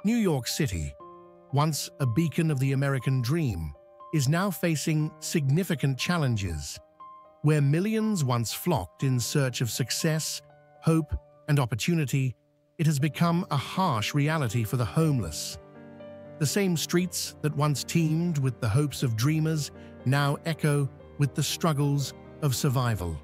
New York City, once a beacon of the American dream, is now facing significant challenges. Where millions once flocked in search of success, hope, and opportunity, it has become a harsh reality for the homeless. The same streets that once teemed with the hopes of dreamers now echo with the struggles of survival.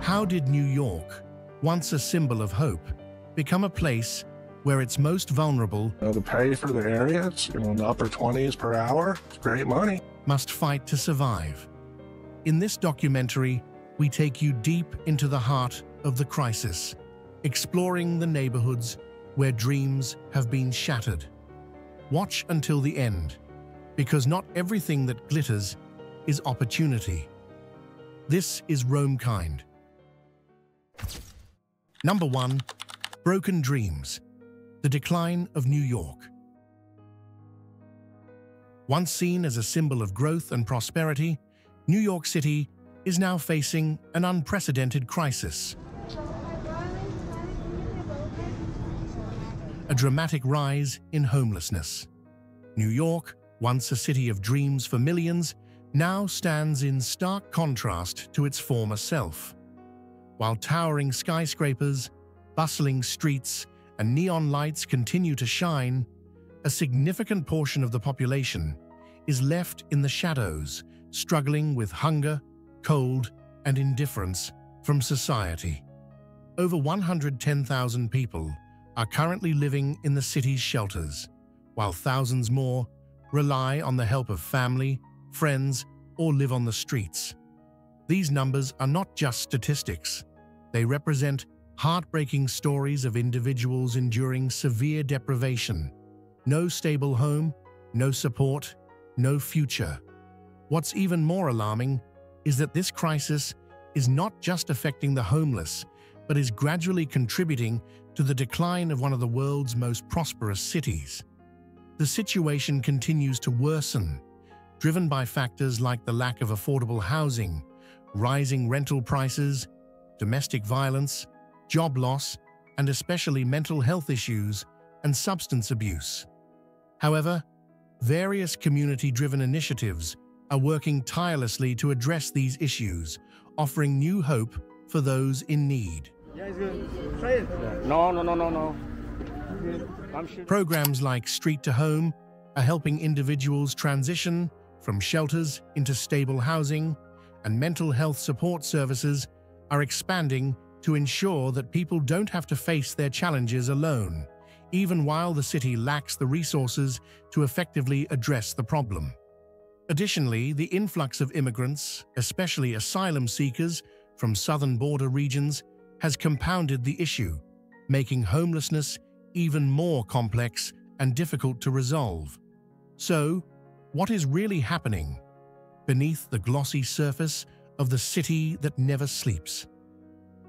How did New York, once a symbol of hope, become a place where it's most vulnerable? The pay for the area, it's in the upper 20s per hour. It's great money. Must fight to survive. In this documentary, we take you deep into the heart of the crisis, exploring the neighborhoods where dreams have been shattered. Watch until the end, because not everything that glitters is opportunity. This is Romekind. Number 1. Broken Dreams. The Decline of New York. Once seen as a symbol of growth and prosperity, New York City is now facing an unprecedented crisis. A dramatic rise in homelessness. New York, once a city of dreams for millions, now stands in stark contrast to its former self. While towering skyscrapers, bustling streets, and neon lights continue to shine, a significant portion of the population is left in the shadows, struggling with hunger, cold, and indifference from society. Over 110,000 people are currently living in the city's shelters, while thousands more rely on the help of family, friends, or live on the streets. These numbers are not just statistics. They represent heartbreaking stories of individuals enduring severe deprivation. No stable home, no support, no future. What's even more alarming is that this crisis is not just affecting the homeless, but is gradually contributing to the decline of one of the world's most prosperous cities. The situation continues to worsen, driven by factors like the lack of affordable housing, rising rental prices, domestic violence, job loss, and especially mental health issues and substance abuse. However, various community-driven initiatives are working tirelessly to address these issues, offering new hope for those in need. No. Programs like Street to Home are helping individuals transition from shelters into stable housing, and mental health support services are expanding to ensure that people don't have to face their challenges alone, even while the city lacks the resources to effectively address the problem. Additionally, the influx of immigrants, especially asylum seekers from southern border regions, has compounded the issue, making homelessness even more complex and difficult to resolve. So, what is really happening beneath the glossy surface of the city that never sleeps?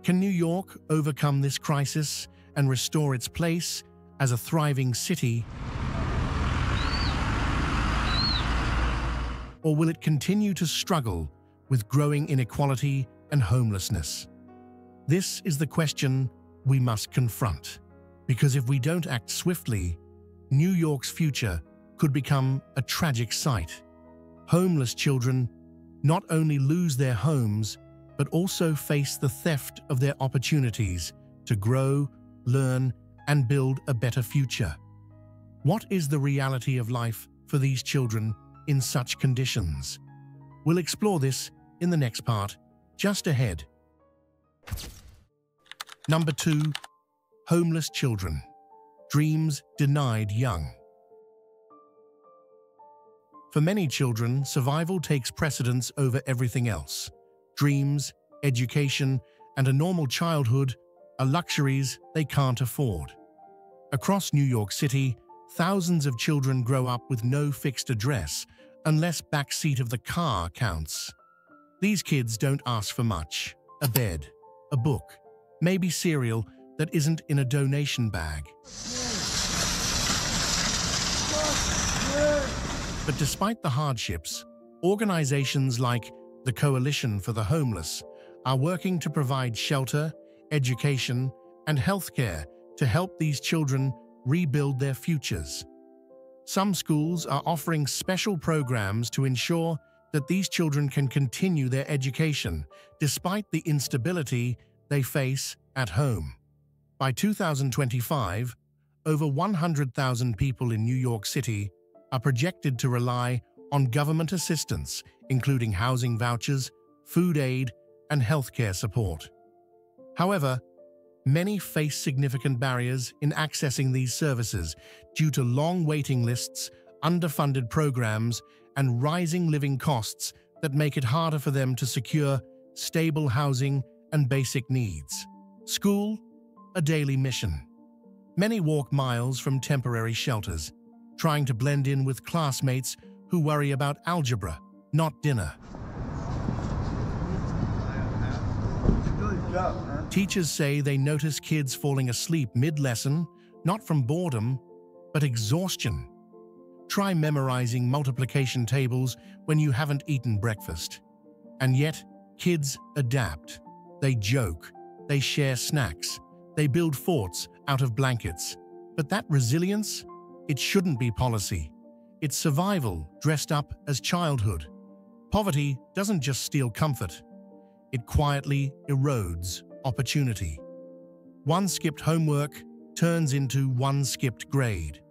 Can New York overcome this crisis and restore its place as a thriving city? Or will it continue to struggle with growing inequality and homelessness? This is the question we must confront, because if we don't act swiftly, New York's future could become a tragic sight. Homeless children not only lose their homes, but also face the theft of their opportunities to grow, learn, and build a better future. What is the reality of life for these children in such conditions? We'll explore this in the next part, just ahead. Number 2. Homeless children. Dreams denied young. For many children, survival takes precedence over everything else. Dreams, education, and a normal childhood are luxuries they can't afford. Across New York City, thousands of children grow up with no fixed address unless backseat of the car counts. These kids don't ask for much: a bed, a book, maybe cereal that isn't in a donation bag. But despite the hardships, organizations like the Coalition for the Homeless are working to provide shelter, education, and healthcare to help these children rebuild their futures. Some schools are offering special programs to ensure that these children can continue their education despite the instability they face at home. By 2025, over 100,000 people in New York City are projected to rely on government assistance, including housing vouchers, food aid, and healthcare support. However, many face significant barriers in accessing these services due to long waiting lists, underfunded programs, and rising living costs that make it harder for them to secure stable housing and basic needs. School, a daily mission. Many walk miles from temporary shelters, trying to blend in with classmates who worry about algebra, not dinner. Teachers say they notice kids falling asleep mid-lesson, not from boredom, but exhaustion. Try memorizing multiplication tables when you haven't eaten breakfast. And yet, kids adapt. They joke, they share snacks, they build forts out of blankets. But that resilience, it shouldn't be policy. It's survival dressed up as childhood. Poverty doesn't just steal comfort. It quietly erodes opportunity. One skipped homework turns into one skipped grade.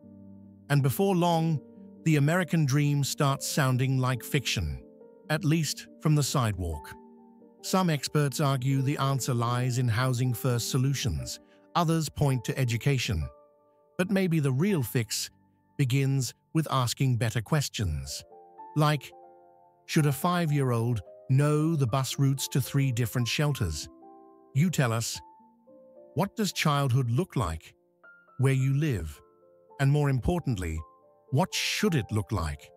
And before long, the American dream starts sounding like fiction, at least from the sidewalk. Some experts argue the answer lies in housing-first solutions. Others point to education. But maybe the real fix begins with asking better questions. Like, should a 5-year-old know the bus routes to 3 different shelters? You tell us, what does childhood look like where you live? And more importantly, what should it look like?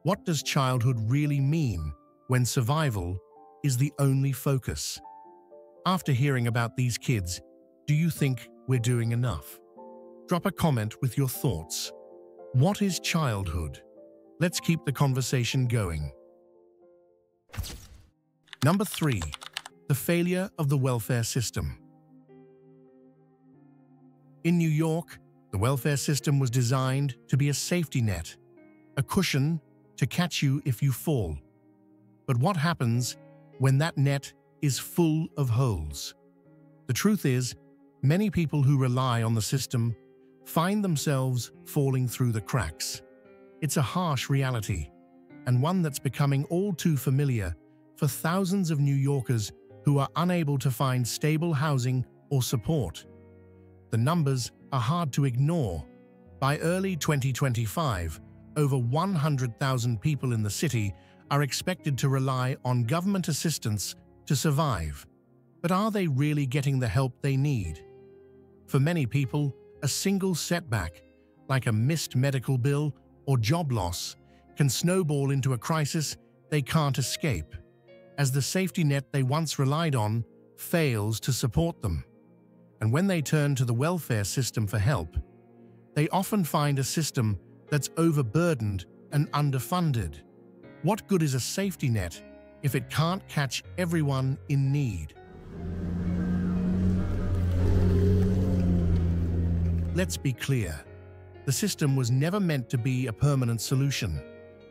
What does childhood really mean when survival is the only focus? After hearing about these kids, do you think we're doing enough? Drop a comment with your thoughts. What is childhood? Let's keep the conversation going. Number 3. The failure of the welfare system. In New York, the welfare system was designed to be a safety net, a cushion to catch you if you fall. But what happens when that net is full of holes? The truth is, many people who rely on the system find themselves falling through the cracks. It's a harsh reality, and one that's becoming all too familiar for thousands of New Yorkers who are unable to find stable housing or support. The numbers are hard to ignore. By early 2025, over 100,000 people in the city are expected to rely on government assistance to survive. But are they really getting the help they need? For many people, a single setback, like a missed medical bill or job loss, can snowball into a crisis they can't escape, as the safety net they once relied on fails to support them. And when they turn to the welfare system for help, they often find a system that's overburdened and underfunded. What good is a safety net if it can't catch everyone in need? Let's be clear. The system was never meant to be a permanent solution.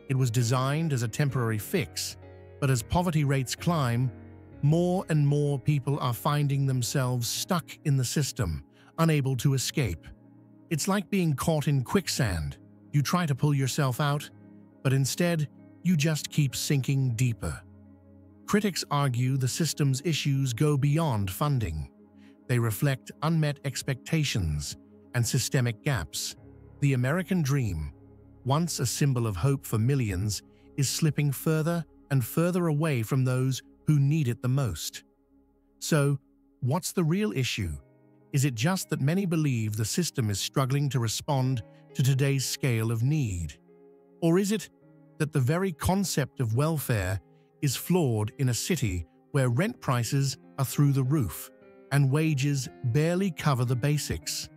It was designed as a temporary fix, but as poverty rates climb, more and more people are finding themselves stuck in the system, unable to escape. It's like being caught in quicksand. You try to pull yourself out, but instead, you just keep sinking deeper. Critics argue the system's issues go beyond funding. They reflect unmet expectations and systemic gaps. The American dream, once a symbol of hope for millions, is slipping further and further away from those who need it the most. So, what's the real issue? Is it just that many believe the system is struggling to respond to today's scale of need? Or is it that the very concept of welfare is flawed in a city where rent prices are through the roof and wages barely cover the basics?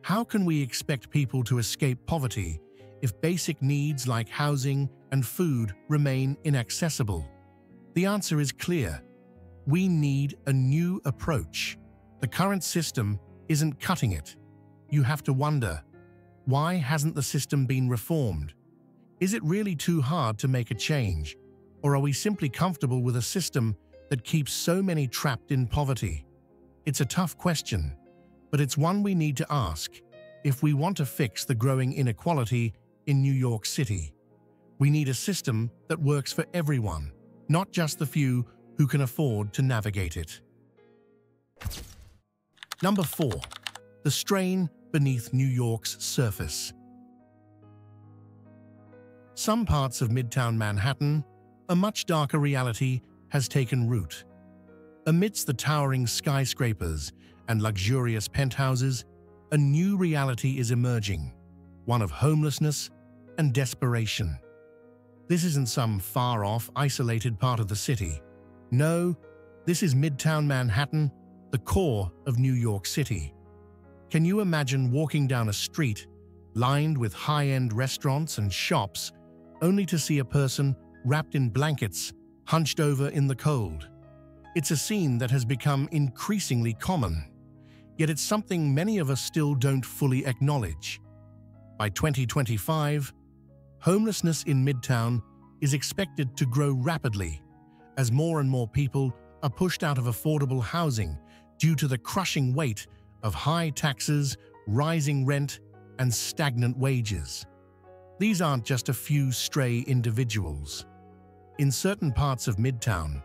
How can we expect people to escape poverty if basic needs like housing and food remain inaccessible? The answer is clear. We need a new approach. The current system isn't cutting it. You have to wonder, why hasn't the system been reformed? Is it really too hard to make a change? Or are we simply comfortable with a system that keeps so many trapped in poverty? It's a tough question, but it's one we need to ask if we want to fix the growing inequality in New York City. We need a system that works for everyone, not just the few who can afford to navigate it. Number 4. The strain beneath New York's surface. Some parts of Midtown Manhattan, a much darker reality has taken root. Amidst the towering skyscrapers and luxurious penthouses, a new reality is emerging, one of homelessness and desperation. This isn't some far-off, isolated part of the city. No, this is Midtown Manhattan, the core of New York City. Can you imagine walking down a street lined with high-end restaurants and shops, only to see a person wrapped in blankets, hunched over in the cold? It's a scene that has become increasingly common, yet it's something many of us still don't fully acknowledge. By 2025, homelessness in Midtown is expected to grow rapidly as more and more people are pushed out of affordable housing due to the crushing weight of high taxes, rising rent, and stagnant wages. These aren't just a few stray individuals. In certain parts of Midtown,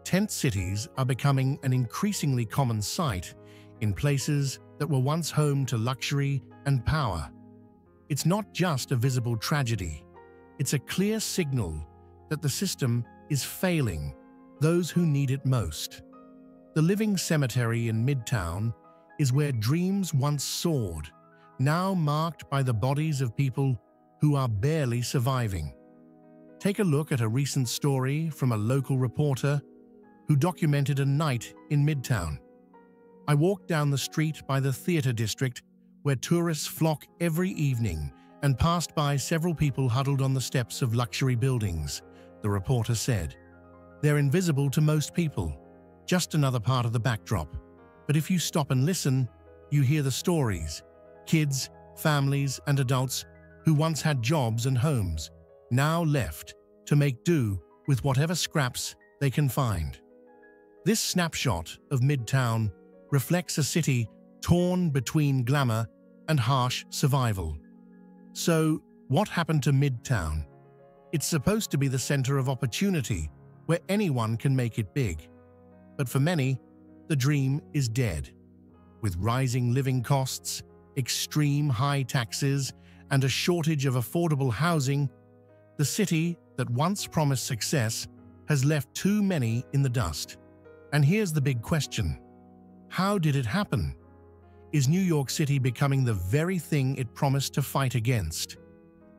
tent cities are becoming an increasingly common sight in places that were once home to luxury and power. It's not just a visible tragedy, it's a clear signal that the system is failing those who need it most. The living cemetery in Midtown is where dreams once soared, now marked by the bodies of people who are barely surviving. Take a look at a recent story from a local reporter who documented a night in Midtown. I walked down the street by the theater district where tourists flock every evening and passed by several people huddled on the steps of luxury buildings, the reporter said. They're invisible to most people, just another part of the backdrop. But if you stop and listen, you hear the stories. Kids, families, and adults who once had jobs and homes, now left to make do with whatever scraps they can find. This snapshot of Midtown reflects a city torn between glamour and harsh survival. So, what happened to Midtown? It's supposed to be the center of opportunity, where anyone can make it big. But for many, the dream is dead. With rising living costs, extreme high taxes, and a shortage of affordable housing, the city that once promised success has left too many in the dust. And here's the big question. How did it happen? Is New York City becoming the very thing it promised to fight against?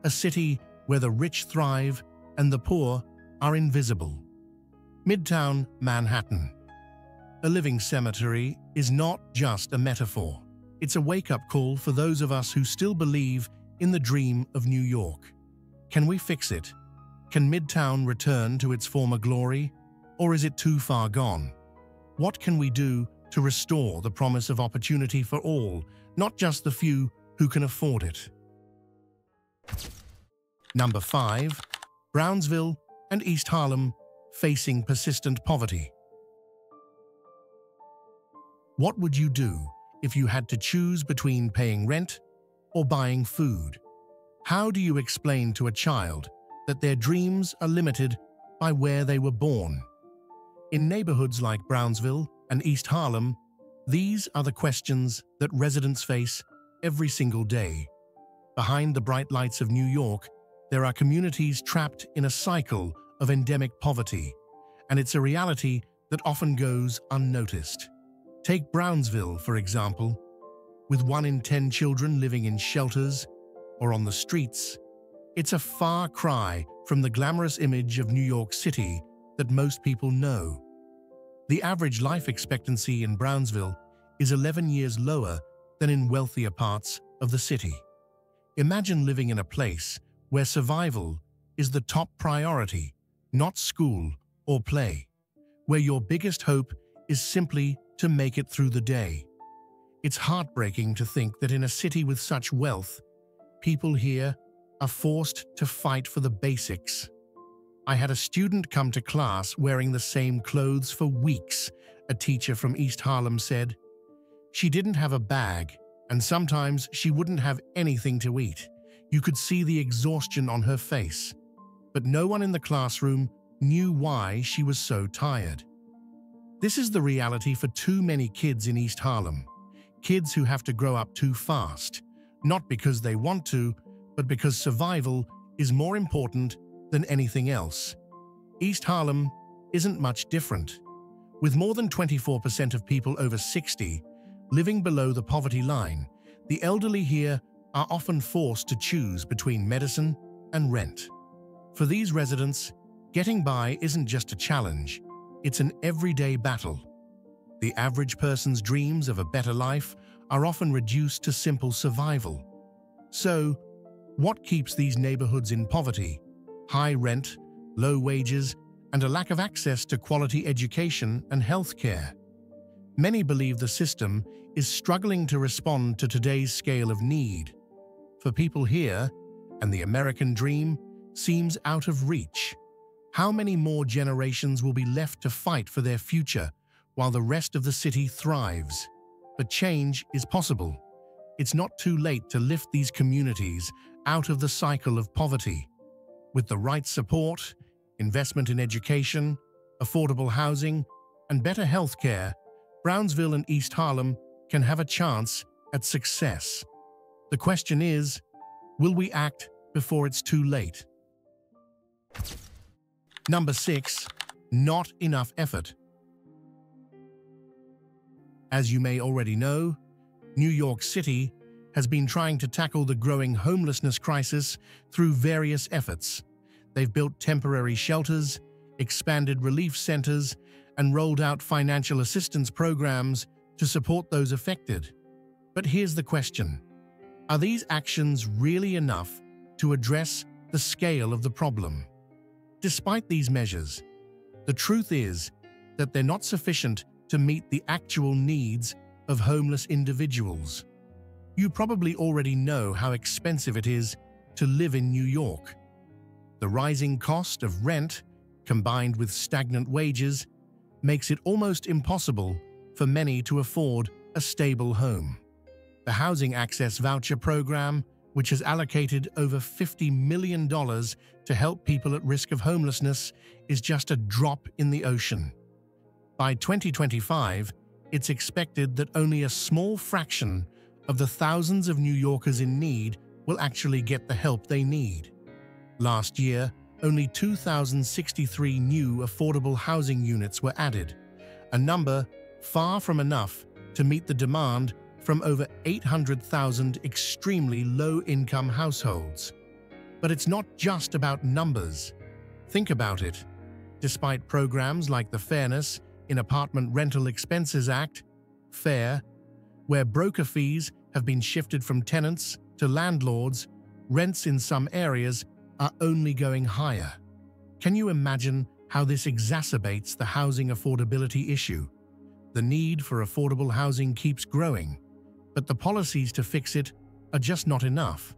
A city where the rich thrive and the poor are invisible. Midtown Manhattan. A living cemetery is not just a metaphor. It's a wake-up call for those of us who still believe in the dream of New York. Can we fix it? Can Midtown return to its former glory? Or is it too far gone? What can we do to restore the promise of opportunity for all, not just the few who can afford it? Number 5. Brownsville and East Harlem facing persistent poverty. What would you do if you had to choose between paying rent or buying food? How do you explain to a child that their dreams are limited by where they were born? In neighborhoods like Brownsville and East Harlem, these are the questions that residents face every single day. Behind the bright lights of New York, there are communities trapped in a cycle of endemic poverty, and it's a reality that often goes unnoticed. Take Brownsville, for example. With 1 in 10 children living in shelters or on the streets, it's a far cry from the glamorous image of New York City that most people know. The average life expectancy in Brownsville is 11 years lower than in wealthier parts of the city. Imagine living in a place where survival is the top priority, not school or play, where your biggest hope is simply to make it through the day. It's heartbreaking to think that in a city with such wealth, people here are forced to fight for the basics. I had a student come to class wearing the same clothes for weeks, a teacher from East Harlem said. She didn't have a bag, and sometimes she wouldn't have anything to eat. You could see the exhaustion on her face. But no one in the classroom knew why she was so tired. This is the reality for too many kids in East Harlem. Kids who have to grow up too fast, not because they want to, but because survival is more important than anything else. East Harlem isn't much different. With more than 24% of people over 60 living below the poverty line, the elderly here are often forced to choose between medicine and rent. For these residents, getting by isn't just a challenge, it's an everyday battle. The average person's dreams of a better life are often reduced to simple survival. So, what keeps these neighborhoods in poverty? High rent, low wages, and a lack of access to quality education and health care. Many believe the system is struggling to respond to today's scale of need. For people here, and the American dream seems out of reach. How many more generations will be left to fight for their future while the rest of the city thrives? But change is possible. It's not too late to lift these communities out of the cycle of poverty. With the right support, investment in education, affordable housing, and better health care, Brownsville and East Harlem can have a chance at success. The question is, will we act before it's too late? Number 6. Not enough effort. As you may already know, New York City has been trying to tackle the growing homelessness crisis through various efforts. They've built temporary shelters, expanded relief centers, and rolled out financial assistance programs to support those affected. But here's the question. Are these actions really enough to address the scale of the problem? Despite these measures, the truth is that they're not sufficient to meet the actual needs of homeless individuals. You probably already know how expensive it is to live in New York. The rising cost of rent, combined with stagnant wages, makes it almost impossible for many to afford a stable home. The Housing Access Voucher Program, which has allocated over $50 million to help people at risk of homelessness, is just a drop in the ocean. By 2025, it's expected that only a small fraction of the thousands of New Yorkers in need will actually get the help they need. Last year, only 2,063 new affordable housing units were added, a number far from enough to meet the demand from over 800,000 extremely low-income households. But it's not just about numbers. Think about it. Despite programs like the Fairness in Apartment Rental Expenses Act, FAIR, where broker fees have been shifted from tenants to landlords, rents in some areas are only going higher. Can you imagine how this exacerbates the housing affordability issue? The need for affordable housing keeps growing, but the policies to fix it are just not enough.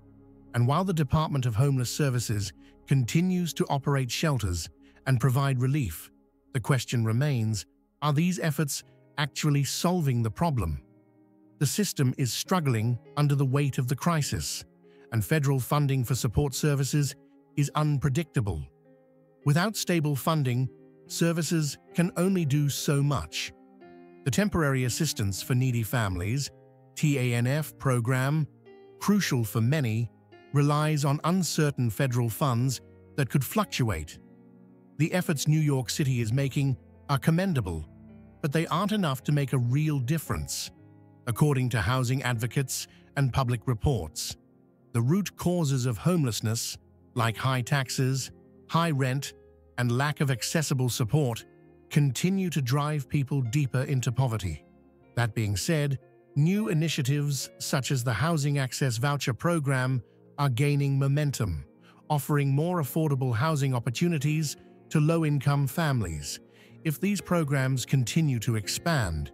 And while the Department of Homeless Services continues to operate shelters and provide relief, the question remains, are these efforts actually solving the problem? The system is struggling under the weight of the crisis, and federal funding for support services is unpredictable. Without stable funding, services can only do so much. The Temporary Assistance for Needy Families, TANF program, crucial for many, relies on uncertain federal funds that could fluctuate. The efforts New York City is making are commendable, but they aren't enough to make a real difference. According to housing advocates and public reports, the root causes of homelessness, like high taxes, high rent, and lack of accessible support, continue to drive people deeper into poverty. That being said, new initiatives such as the Housing Access Voucher Program are gaining momentum, offering more affordable housing opportunities to low-income families. If these programs continue to expand,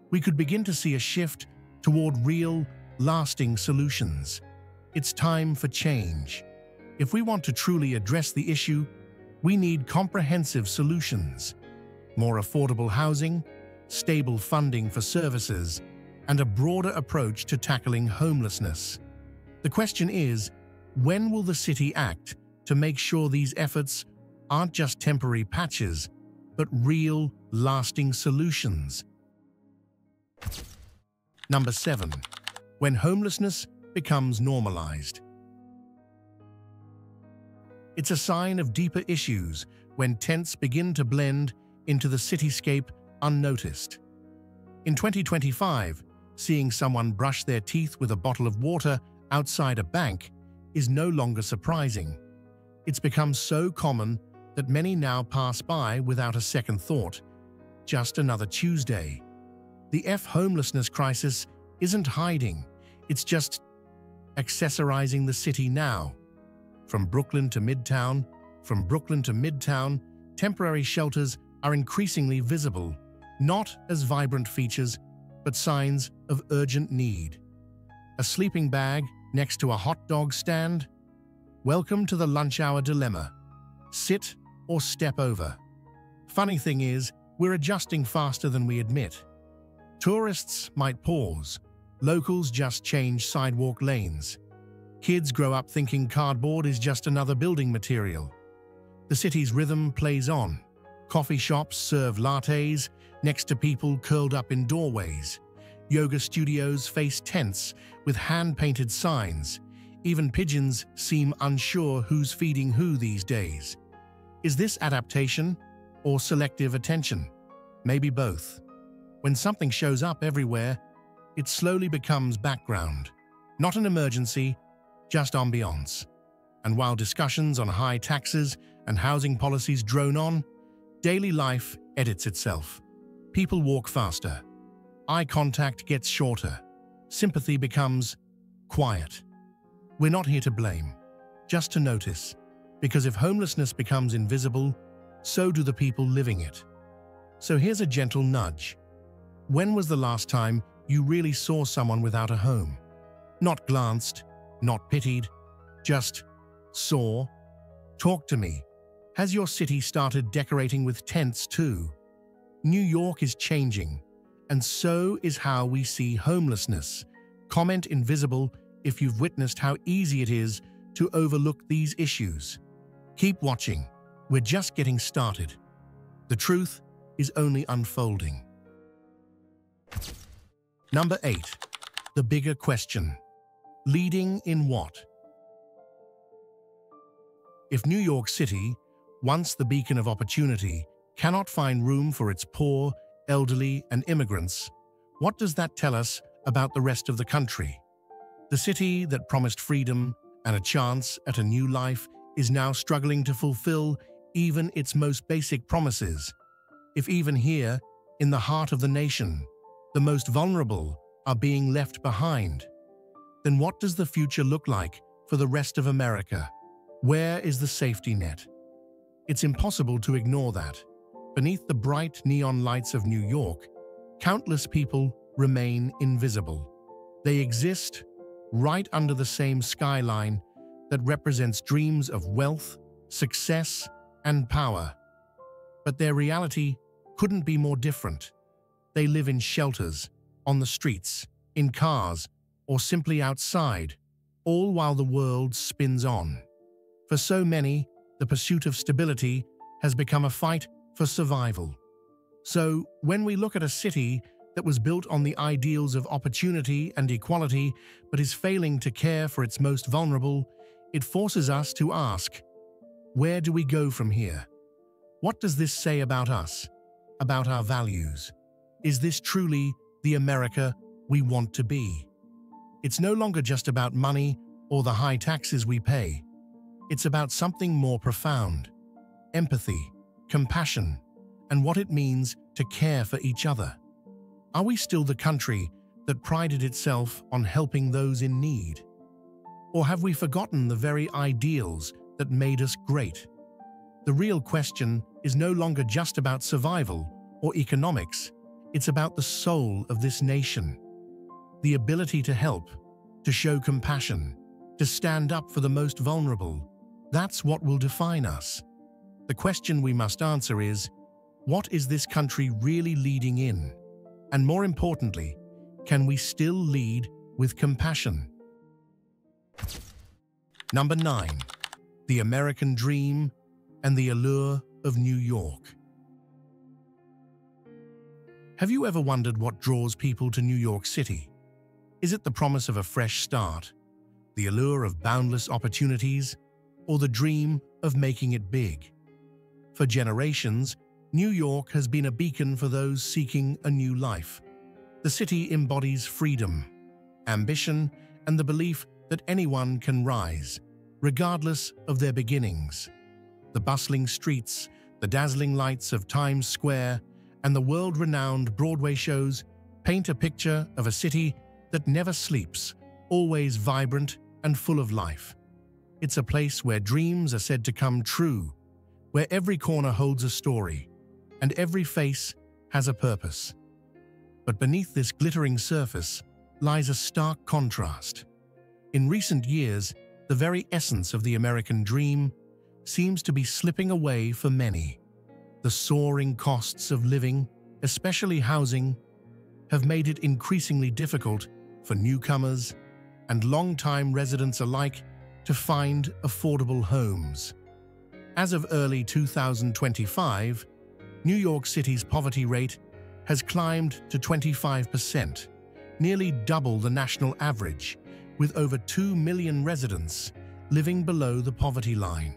we could begin to see a shift toward real, lasting solutions. It's time for change. If we want to truly address the issue, we need comprehensive solutions, more affordable housing, stable funding for services, and a broader approach to tackling homelessness. The question is, when will the city act to make sure these efforts aren't just temporary patches, but real, lasting solutions? Number 7. When homelessness becomes normalized. It's a sign of deeper issues when tents begin to blend into the cityscape unnoticed. In 2025, seeing someone brush their teeth with a bottle of water outside a bank is no longer surprising. It's become so common that many now pass by without a second thought. Just another Tuesday. The homelessness crisis isn't hiding, it's just accessorizing the city now. From Brooklyn to Midtown, temporary shelters are increasingly visible, not as vibrant features, but signs of urgent need. A sleeping bag next to a hot dog stand? Welcome to the lunch hour dilemma. Sit or step over. Funny thing is, we're adjusting faster than we admit. Tourists might pause. Locals just change sidewalk lanes. Kids grow up thinking cardboard is just another building material. The city's rhythm plays on. Coffee shops serve lattes next to people curled up in doorways. Yoga studios face tents with hand-painted signs. Even pigeons seem unsure who's feeding who these days. Is this adaptation or selective attention? Maybe both. When something shows up everywhere, it slowly becomes background. Not an emergency, just ambiance. And while discussions on high taxes and housing policies drone on, daily life edits itself. People walk faster. Eye contact gets shorter. Sympathy becomes quiet. We're not here to blame, just to notice. Because if homelessness becomes invisible, so do the people living it. So here's a gentle nudge. When was the last time you really saw someone without a home? Not glanced, not pitied, just saw. Talk to me. Has your city started decorating with tents too? New York is changing, and so is how we see homelessness. Comment invisible if you've witnessed how easy it is to overlook these issues. Keep watching. We're just getting started. The truth is only unfolding. Number 8. The bigger question. Leading in what? If New York City, once the beacon of opportunity, cannot find room for its poor, elderly, and immigrants, what does that tell us about the rest of the country? The city that promised freedom and a chance at a new life is now struggling to fulfill even its most basic promises. If even here, in the heart of the nation, the most vulnerable are being left behind, then what does the future look like for the rest of America? Where is the safety net? It's impossible to ignore that. Beneath the bright neon lights of New York, countless people remain invisible. They exist right under the same skyline that represents dreams of wealth, success, and power. But their reality couldn't be more different. They live in shelters, on the streets, in cars, or simply outside, all while the world spins on. For so many, the pursuit of stability has become a fight for survival. So, when we look at a city that was built on the ideals of opportunity and equality but is failing to care for its most vulnerable, it forces us to ask, where do we go from here? What does this say about us, about our values? Is this truly the America we want to be? It's no longer just about money or the high taxes we pay. It's about something more profound: empathy, compassion, and what it means to care for each other. Are we still the country that prided itself on helping those in need? Or have we forgotten the very ideals that made us great? The real question is no longer just about survival or economics. It's about the soul of this nation. The ability to help, to show compassion, to stand up for the most vulnerable, that's what will define us. The question we must answer is, what is this country really leading in? And more importantly, can we still lead with compassion? Number 9. The American Dream and the Allure of New York. Have you ever wondered what draws people to New York City? Is it the promise of a fresh start, the allure of boundless opportunities, or the dream of making it big? For generations, New York has been a beacon for those seeking a new life. The city embodies freedom, ambition, and the belief that anyone can rise, regardless of their beginnings. The bustling streets, the dazzling lights of Times Square, and the world-renowned Broadway shows paint a picture of a city that never sleeps, always vibrant and full of life. It's a place where dreams are said to come true, where every corner holds a story, and every face has a purpose. But beneath this glittering surface lies a stark contrast. In recent years, the very essence of the American dream seems to be slipping away for many. The soaring costs of living, especially housing, have made it increasingly difficult for newcomers and long-time residents alike to find affordable homes. As of early 2025, New York City's poverty rate has climbed to 25%, nearly double the national average, with over 2 million residents living below the poverty line.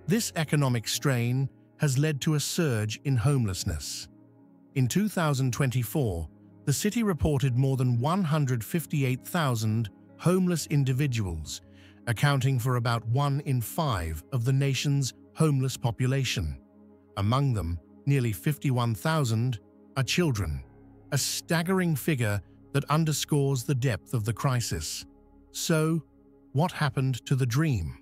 This economic strain has led to a surge in homelessness. In 2024, the city reported more than 158,000 homeless individuals, accounting for about 1 in 5 of the nation's homeless population. Among them, nearly 51,000 are children, a staggering figure that underscores the depth of the crisis. So, what happened to the dream?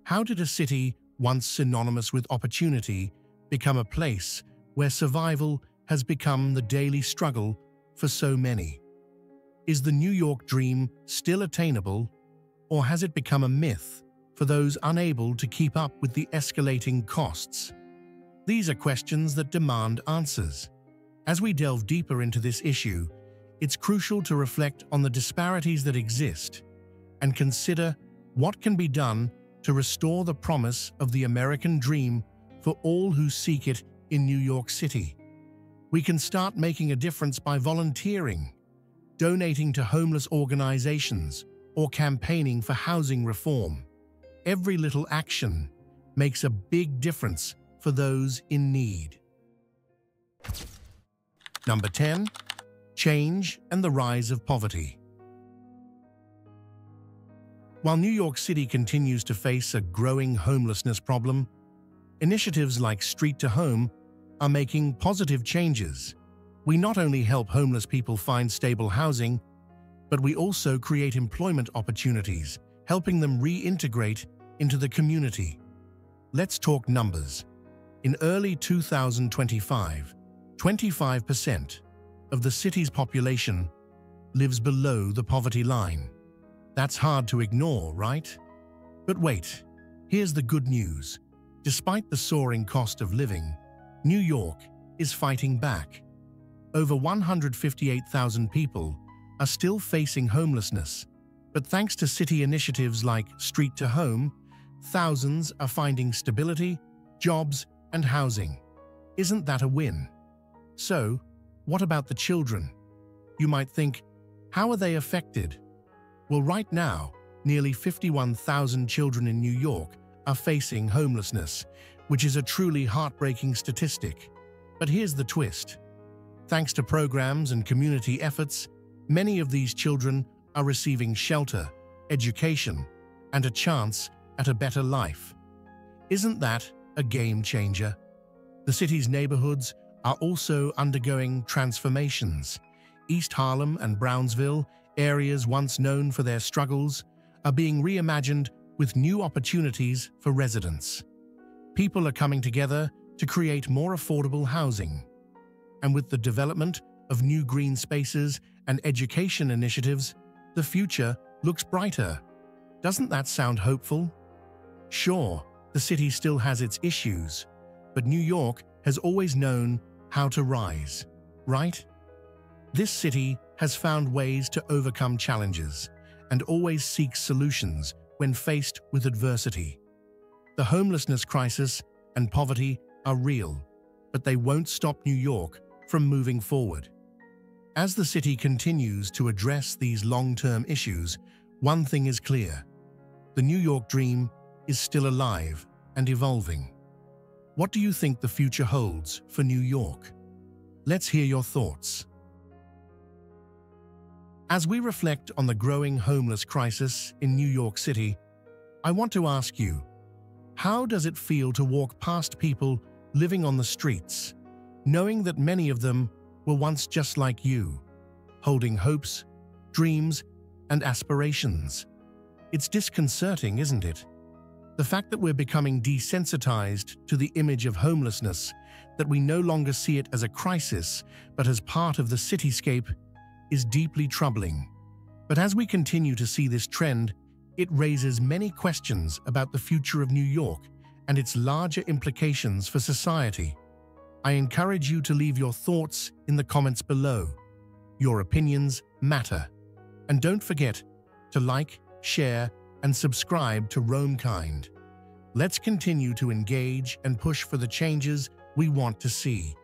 How did a city once synonymous with opportunity become a place where survival has become the daily struggle for so many? Is the New York dream still attainable, or has it become a myth for those unable to keep up with the escalating costs? These are questions that demand answers. As we delve deeper into this issue, it's crucial to reflect on the disparities that exist and consider what can be done to restore the promise of the American dream for all who seek it in New York City. We can start making a difference by volunteering, donating to homeless organizations, or campaigning for housing reform. Every little action makes a big difference for those in need. Number 10. Change and the rise of poverty. While New York City continues to face a growing homelessness problem, initiatives like Street to Home are making positive changes. We not only help homeless people find stable housing, but we also create employment opportunities, helping them reintegrate into the community. Let's talk numbers. In early 2025, 25% of the city's population lives below the poverty line. That's hard to ignore, right? But wait, here's the good news. Despite the soaring cost of living, New York is fighting back. Over 158,000 people are still facing homelessness, but thanks to city initiatives like Street to Home, thousands are finding stability, jobs, and housing. Isn't that a win? So, what about the children? You might think, how are they affected? Well, right now, nearly 51,000 children in New York are facing homelessness, which is a truly heartbreaking statistic. But here's the twist. Thanks to programs and community efforts, many of these children are receiving shelter, education, and a chance at a better life. Isn't that a game changer? The city's neighborhoods are also undergoing transformations. East Harlem and Brownsville, areas once known for their struggles, are being reimagined with new opportunities for residents. People are coming together to create more affordable housing. And with the development of new green spaces and education initiatives, the future looks brighter. Doesn't that sound hopeful? Sure, the city still has its issues, but New York has always known how to rise, right? This city has found ways to overcome challenges and always seeks solutions when faced with adversity. The homelessness crisis and poverty are real, but they won't stop New York from moving forward. As the city continues to address these long-term issues, one thing is clear: the New York dream is still alive and evolving. What do you think the future holds for New York? Let's hear your thoughts. As we reflect on the growing homeless crisis in New York City, I want to ask you, how does it feel to walk past people living on the streets, knowing that many of them were once just like you, holding hopes, dreams, and aspirations? It's disconcerting, isn't it? The fact that we're becoming desensitized to the image of homelessness, that we no longer see it as a crisis but as part of the cityscape, is deeply troubling. But as we continue to see this trend, it raises many questions about the future of New York and its larger implications for society. I encourage you to leave your thoughts in the comments below. Your opinions matter. And don't forget to like, share, and subscribe to Roamkind. Let's continue to engage and push for the changes we want to see.